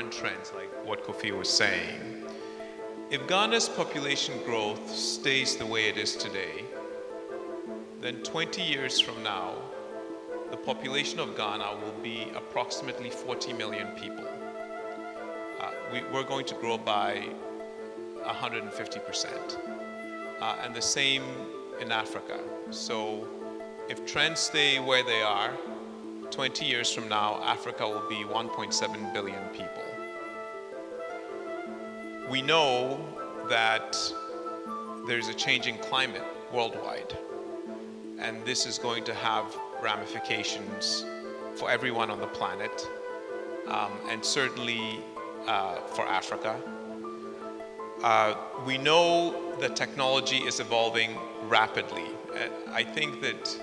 current trends, like what Kofi was saying, if Ghana's population growth stays the way it is today, then 20 years from now, the population of Ghana will be approximately 40 million people. We're going to grow by 150%. And the same in Africa. So if trends stay where they are, 20 years from now, Africa will be 1.7 billion people. We know that there's a changing climate worldwide, and this is going to have ramifications for everyone on the planet, and certainly for Africa. We know that technology is evolving rapidly. I think that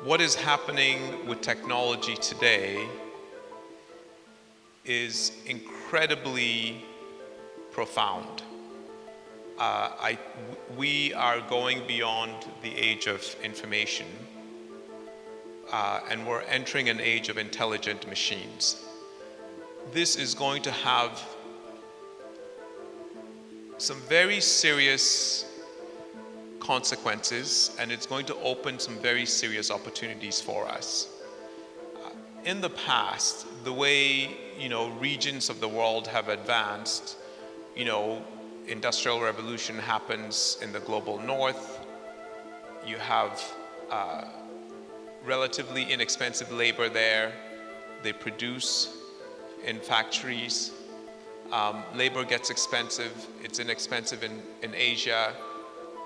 what is happening with technology today is incredibly profound. We are going beyond the age of information, and we're entering an age of intelligent machines. This is going to have some very serious consequences, and it's going to open some very serious opportunities for us. In the past, the way regions of the world have advanced, industrial revolution happens in the global north. You have relatively inexpensive labor there. They produce in factories. Labor gets expensive. It's inexpensive in Asia,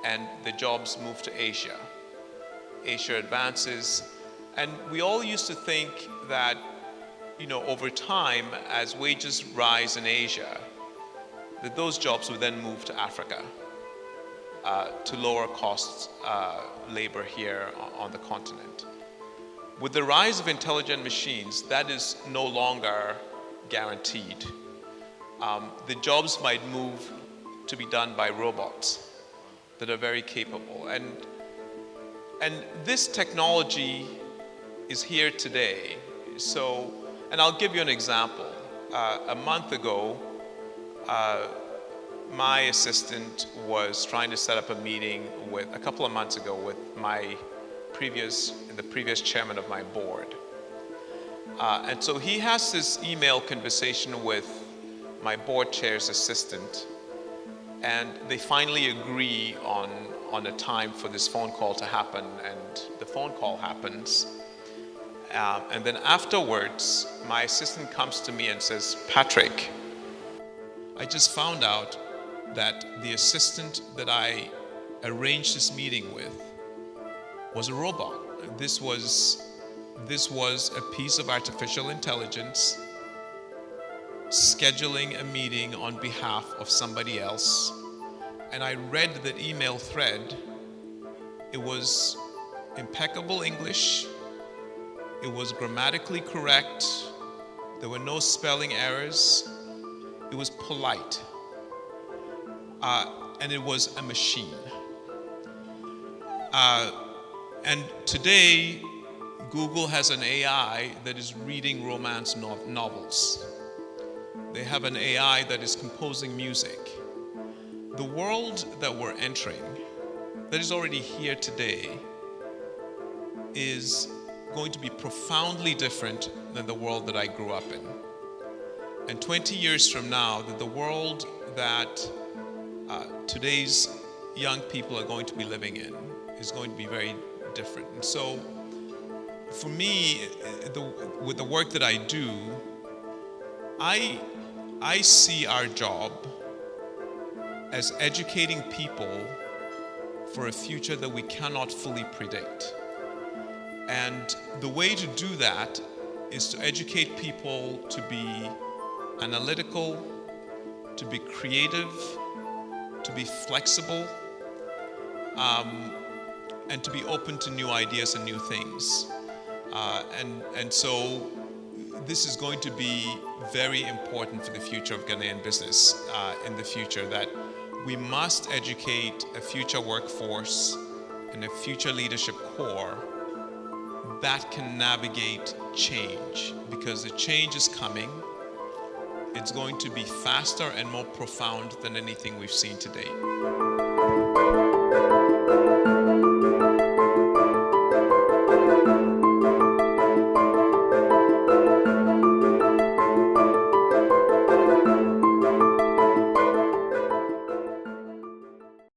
and the jobs move to Asia. Asia advances, and we all used to think that, over time, as wages rise in Asia, that those jobs would then move to Africa, to lower cost labor here on the continent. With the rise of intelligent machines, that is no longer guaranteed. The jobs might move to be done by robots that are very capable. And this technology is here today. So, and I'll give you an example. A month ago, my assistant was trying to set up a meeting a couple of months ago with the previous chairman of my board. And so he has this email conversation with my board chair's assistant, and they finally agree on a time for this phone call to happen, and the phone call happens. And then afterwards, my assistant comes to me and says, "Patrick, I just found out that the assistant that I arranged this meeting with was a robot. This was a piece of artificial intelligence scheduling a meeting on behalf of somebody else. And I read that email thread. It was impeccable English. It was grammatically correct. There were no spelling errors. It was polite. And it was a machine. And today, Google has an AI that is reading romance novels. They have an AI that is composing music. The world that we're entering, that is already here today, is going to be profoundly different than the world that I grew up in. And 20 years from now, the world that today's young people are going to be living in is going to be very different. And so, for me, with the work that I do, I see our job as educating people for a future that we cannot fully predict. And the way to do that is to educate people to be analytical, to be creative, to be flexible, and to be open to new ideas and new things. And so this is going to be very important for the future of Ghanaian business in the future, that we must educate a future workforce and a future leadership core that can navigate change, because the change is coming. it's going to be faster and more profound than anything we've seen to date.